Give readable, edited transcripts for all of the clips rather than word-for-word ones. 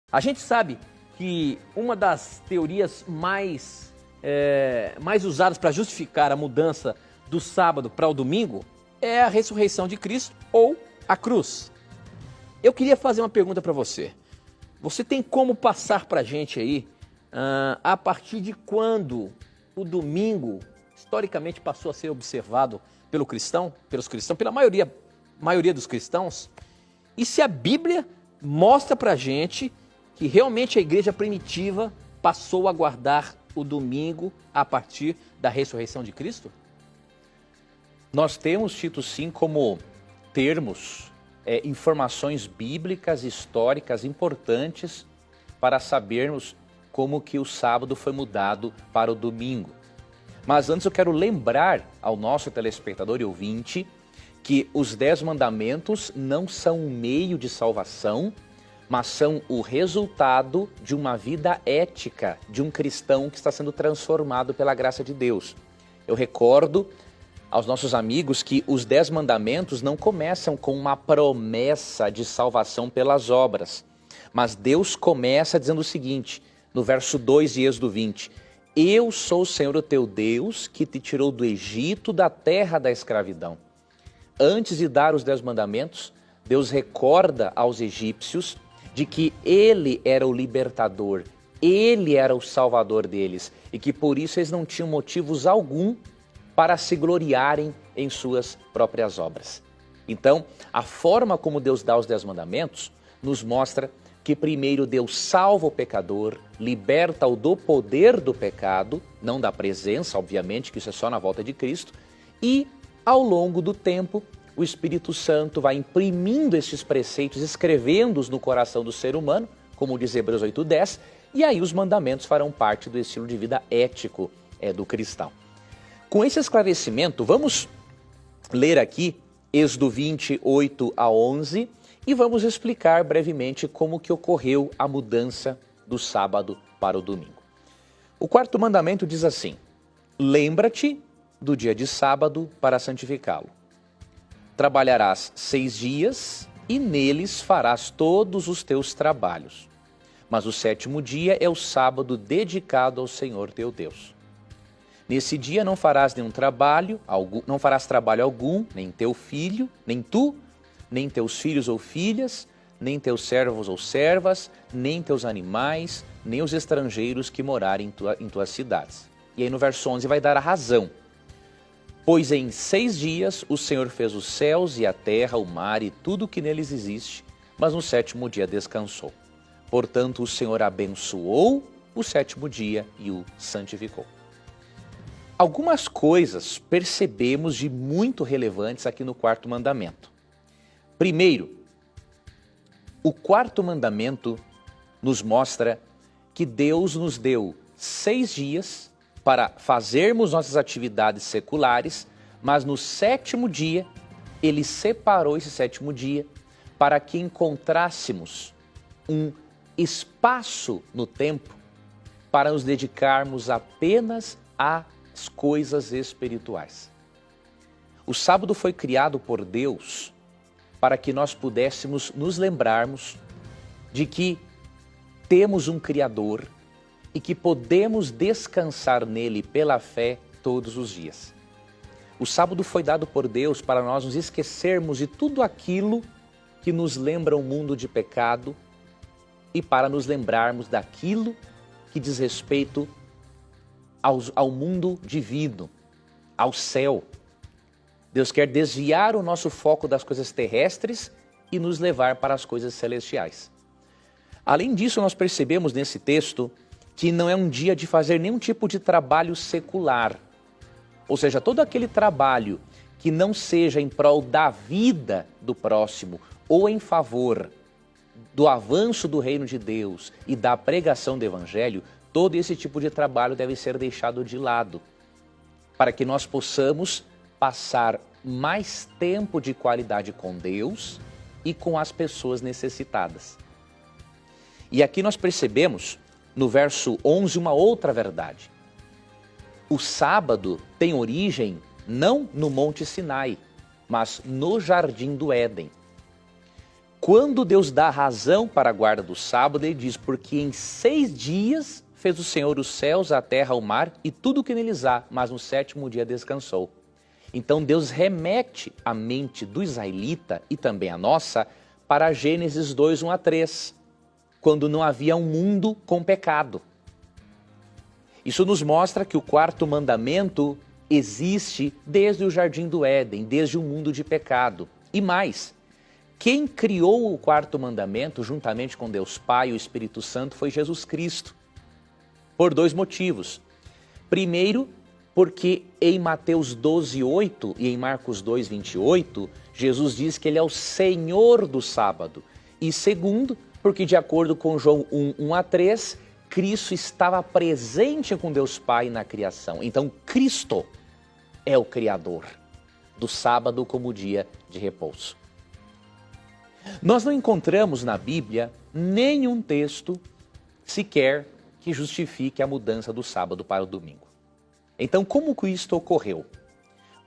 A gente sabe que uma das teorias mais usadas para justificar a mudança do sábado para o domingo é a ressurreição de Cristo ou a cruz. Eu queria fazer uma pergunta para você. Você tem como passar para a gente aí a partir de quando o domingo historicamente passou a ser observado pelos cristãos, pela maioria dos cristãos? E se a Bíblia mostra para a gente que realmente a igreja primitiva passou a guardar o domingo a partir da ressurreição de Cristo? Nós temos tido sim como termos informações bíblicas, históricas importantes para sabermos como que o sábado foi mudado para o domingo. Mas antes eu quero lembrar ao nosso telespectador e ouvinte que os 10 mandamentos não são um meio de salvação, mas são o resultado de uma vida ética de um cristão que está sendo transformado pela graça de Deus. Eu recordo aos nossos amigos que os 10 mandamentos não começam com uma promessa de salvação pelas obras, mas Deus começa dizendo o seguinte, no verso 2 de Êxodo 20, Eu sou o Senhor o teu Deus que te tirou do Egito, da terra da escravidão. Antes de dar os 10 mandamentos, Deus recorda aos egípcios de que Ele era o libertador, Ele era o salvador deles e que por isso eles não tinham motivos algum para se gloriarem em suas próprias obras. Então, a forma como Deus dá os 10 mandamentos nos mostra que primeiro Deus salva o pecador, liberta-o do poder do pecado, não da presença, obviamente, que isso é só na volta de Cristo, e ao longo do tempo, o Espírito Santo vai imprimindo esses preceitos, escrevendo-os no coração do ser humano, como diz Hebreus 8:10, e aí os mandamentos farão parte do estilo de vida ético do cristão. Com esse esclarecimento, vamos ler aqui Êxodo 20, 8 a 11, e vamos explicar brevemente como que ocorreu a mudança do sábado para o domingo. O 4º mandamento diz assim, Lembra-te do dia de sábado para santificá-lo. Trabalharás 6 dias e neles farás todos os teus trabalhos. Mas o 7º dia é o sábado dedicado ao Senhor teu Deus. Nesse dia não farás trabalho algum, nem teu filho, nem tu, nem teus filhos ou filhas, nem teus servos ou servas, nem teus animais, nem os estrangeiros que morarem em tuas cidades. E aí no verso 11 vai dar a razão. Pois em 6 dias o Senhor fez os céus e a terra, o mar e tudo o que neles existe, mas no 7º dia descansou. Portanto, o Senhor abençoou o 7º dia e o santificou. Algumas coisas percebemos de muito relevantes aqui no 4º mandamento. Primeiro, o 4º mandamento nos mostra que Deus nos deu 6 dias para fazermos nossas atividades seculares, mas no 7º dia, Ele separou esse 7º dia para que encontrássemos um espaço no tempo para nos dedicarmos apenas às coisas espirituais. O sábado foi criado por Deus para que nós pudéssemos nos lembrarmos de que temos um Criador e que podemos descansar nele pela fé todos os dias. O sábado foi dado por Deus para nós nos esquecermos de tudo aquilo que nos lembra o mundo de pecado e para nos lembrarmos daquilo que diz respeito ao mundo divino, ao céu. Deus quer desviar o nosso foco das coisas terrestres e nos levar para as coisas celestiais. Além disso, nós percebemos nesse texto que não é um dia de fazer nenhum tipo de trabalho secular. Ou seja, todo aquele trabalho que não seja em prol da vida do próximo ou em favor do avanço do reino de Deus e da pregação do evangelho, todo esse tipo de trabalho deve ser deixado de lado, para que nós possamos passar mais tempo de qualidade com Deus e com as pessoas necessitadas. E aqui nós percebemos, no verso 11, uma outra verdade. O sábado tem origem não no Monte Sinai, mas no Jardim do Éden. quando Deus dá razão para a guarda do sábado, ele diz, porque em 6 dias fez o Senhor os céus, a terra, o mar e tudo o que neles há, mas no 7º dia descansou. Então Deus remete a mente do israelita e também a nossa para Gênesis 2, 1 a 3, quando não havia um mundo com pecado. Isso nos mostra que o 4º mandamento existe desde o Jardim do Éden, desde o mundo de pecado. E mais, quem criou o 4º mandamento, juntamente com Deus Pai e o Espírito Santo, foi Jesus Cristo. Por 2 motivos. Primeiro, porque em Mateus 12, 8 e em Marcos 2, 28, Jesus diz que ele é o Senhor do sábado. E segundo, porque de acordo com João 1, 1 a 3, Cristo estava presente com Deus Pai na criação. Então, Cristo é o Criador do sábado como dia de repouso. Nós não encontramos na Bíblia nenhum texto sequer que justifique a mudança do sábado para o domingo. Então, como que isto ocorreu?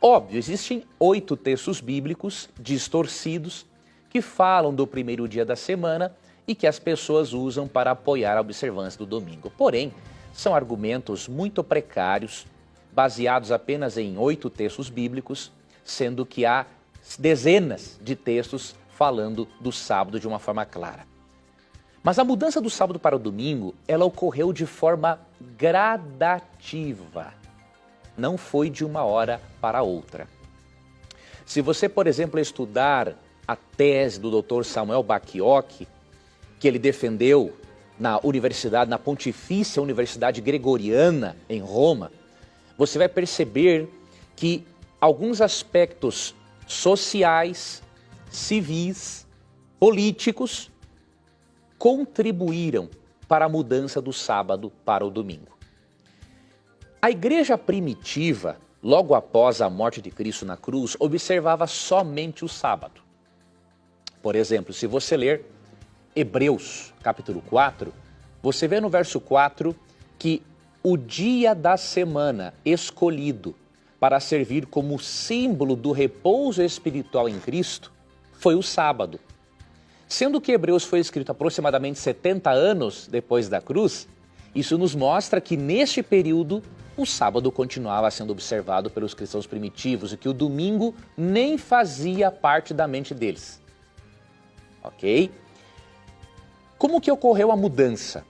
Óbvio, existem 8 textos bíblicos distorcidos que falam do primeiro dia da semana e que as pessoas usam para apoiar a observância do domingo. Porém, são argumentos muito precários, baseados apenas em 8 textos bíblicos, sendo que há dezenas de textos falando do sábado de uma forma clara. Mas a mudança do sábado para o domingo, ela ocorreu de forma gradativa. Não foi de uma hora para outra. Se você, por exemplo, estudar a tese do Dr. Samuel Bacchiocchi, que ele defendeu na Pontifícia Universidade Gregoriana, em Roma, você vai perceber que alguns aspectos sociais, civis, políticos, contribuíram para a mudança do sábado para o domingo. A igreja primitiva, logo após a morte de Cristo na cruz, observava somente o sábado. Por exemplo, se você ler Hebreus, capítulo 4, você vê no verso 4 que o dia da semana escolhido para servir como símbolo do repouso espiritual em Cristo foi o sábado. Sendo que Hebreus foi escrito aproximadamente 70 anos depois da cruz, isso nos mostra que neste período o sábado continuava sendo observado pelos cristãos primitivos e que o domingo nem fazia parte da mente deles. Ok? Como que ocorreu a mudança?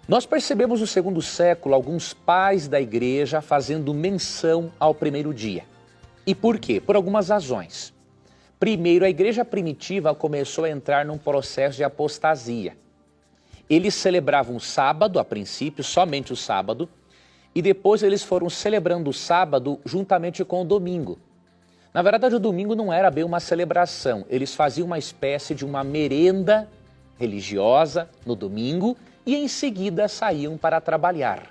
Nós percebemos no 2º século alguns pais da igreja fazendo menção ao primeiro dia. E por quê? Por algumas razões. Primeiro, a igreja primitiva começou a entrar num processo de apostasia. Eles celebravam o sábado, a princípio, somente o sábado, e depois eles foram celebrando o sábado juntamente com o domingo. Na verdade, o domingo não era bem uma celebração, eles faziam uma espécie de uma merenda religiosa no domingo e em seguida saíam para trabalhar.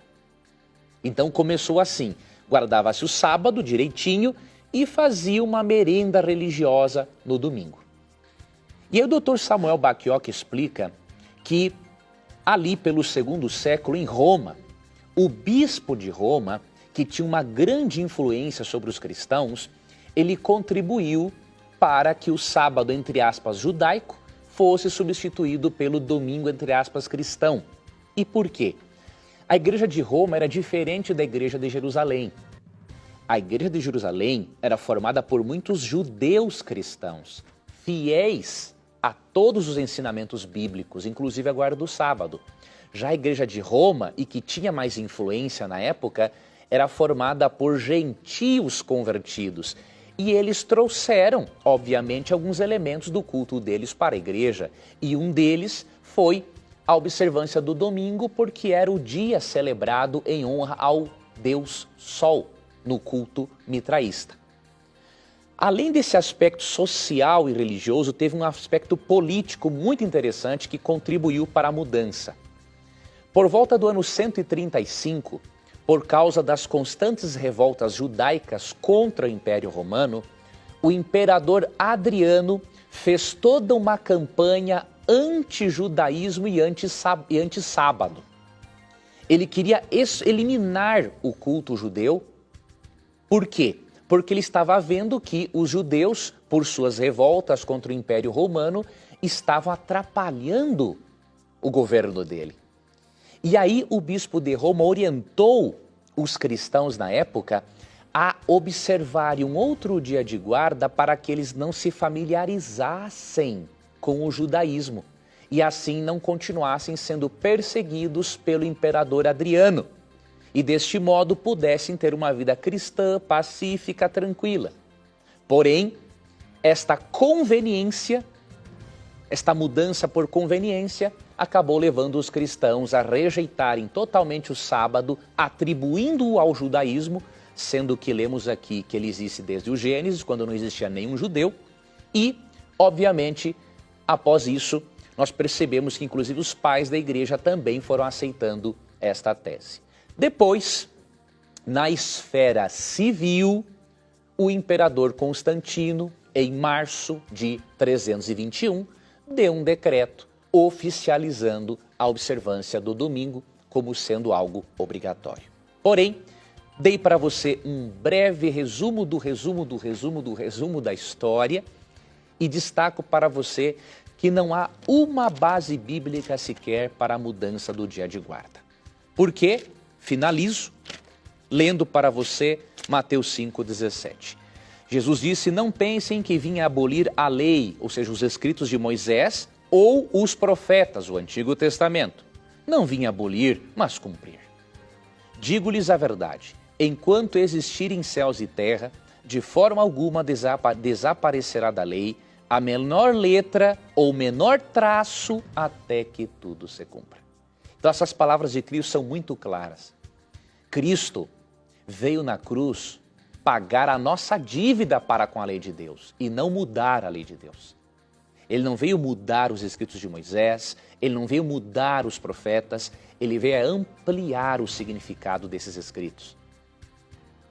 Então começou assim, guardava-se o sábado direitinho e fazia uma merenda religiosa no domingo. E aí o Dr. Samuel Bacchiocchi explica que ali pelo 2º século em Roma, o bispo de Roma, que tinha uma grande influência sobre os cristãos, ele contribuiu para que o sábado, entre aspas, judaico, fosse substituído pelo domingo, entre aspas, cristão. E por quê? A igreja de Roma era diferente da igreja de Jerusalém. A igreja de Jerusalém era formada por muitos judeus cristãos, fiéis a todos os ensinamentos bíblicos, inclusive a guarda do sábado. Já a igreja de Roma, e que tinha mais influência na época, era formada por gentios convertidos. E eles trouxeram, obviamente, alguns elementos do culto deles para a igreja. E um deles foi a observância do domingo, porque era o dia celebrado em honra ao Deus Sol, no culto mitraísta. Além desse aspecto social e religioso, teve um aspecto político muito interessante que contribuiu para a mudança. Por volta do ano 135, por causa das constantes revoltas judaicas contra o Império Romano, o imperador Adriano fez toda uma campanha anti-judaísmo e anti-sábado. Ele queria eliminar o culto judeu. Por quê? porque ele estava vendo que os judeus, por suas revoltas contra o Império Romano, estavam atrapalhando o governo dele. E aí o bispo de Roma orientou os cristãos na época a observarem um outro dia de guarda para que eles não se familiarizassem com o judaísmo e assim não continuassem sendo perseguidos pelo imperador Adriano e deste modo pudessem ter uma vida cristã, pacífica, tranquila. Porém, esta conveniência, esta mudança por conveniência, acabou levando os cristãos a rejeitarem totalmente o sábado, atribuindo-o ao judaísmo, sendo que lemos aqui que ele existe desde o Gênesis, quando não existia nenhum judeu, e, obviamente, após isso, nós percebemos que inclusive os pais da igreja também foram aceitando esta tese. Depois, na esfera civil, o imperador Constantino, em março de 321, deu um decreto oficializando a observância do domingo como sendo algo obrigatório. Porém, dei para você um breve resumo da história e destaco para você que não há uma base bíblica sequer para a mudança do dia de guarda. Por quê? Finalizo lendo para você Mateus 5,17. Jesus disse, não pensem que vinha abolir a lei, ou seja, os escritos de Moisés, ou os profetas, o Antigo Testamento. Não vinha abolir, mas cumprir. Digo-lhes a verdade, enquanto existirem céus e terra, de forma alguma desaparecerá da lei a menor letra ou menor traço até que tudo se cumpra. Então essas palavras de Cristo são muito claras. Cristo veio na cruz pagar a nossa dívida para com a lei de Deus e não mudar a lei de Deus. Ele não veio mudar os escritos de Moisés, ele não veio mudar os profetas, ele veio ampliar o significado desses escritos.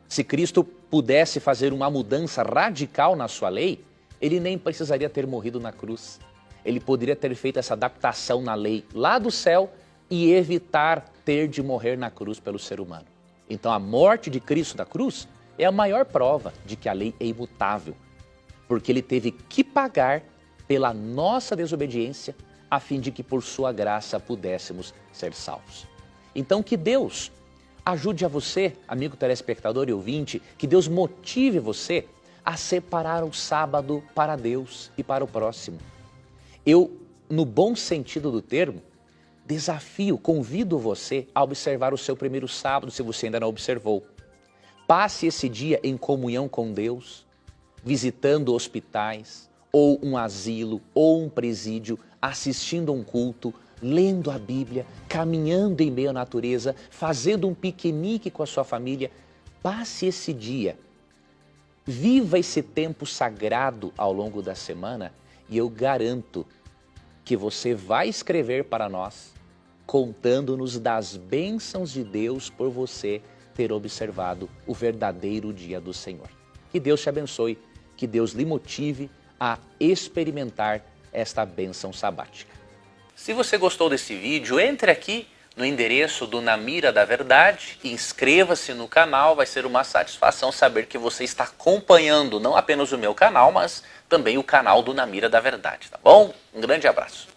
Se Cristo pudesse fazer uma mudança radical na sua lei, ele nem precisaria ter morrido na cruz. Ele poderia ter feito essa adaptação na lei lá do céu e evitar ter de morrer na cruz pelo ser humano. Então a morte de Cristo da cruz é a maior prova de que a lei é imutável, porque ele teve que pagar pela nossa desobediência, a fim de que por sua graça pudéssemos ser salvos. Então que Deus ajude a você, amigo telespectador e ouvinte, que Deus motive você a separar o sábado para Deus e para o próximo. Eu, no bom sentido do termo, desafio, convido você a observar o seu primeiro sábado, se você ainda não observou. Passe esse dia em comunhão com Deus, visitando hospitais, ou um asilo, ou um presídio, assistindo a um culto, lendo a Bíblia, caminhando em meio à natureza, fazendo um piquenique com a sua família. Passe esse dia, viva esse tempo sagrado ao longo da semana e eu garanto que você vai escrever para nós, contando-nos das bênçãos de Deus por você ter observado o verdadeiro dia do Senhor. Que Deus te abençoe, que Deus lhe motive a experimentar esta bênção sabática. Se você gostou desse vídeo, entre aqui no endereço do Na Mira da Verdade e inscreva-se no canal. Vai ser uma satisfação saber que você está acompanhando não apenas o meu canal, mas também o canal do Na Mira da Verdade, tá bom? Um grande abraço.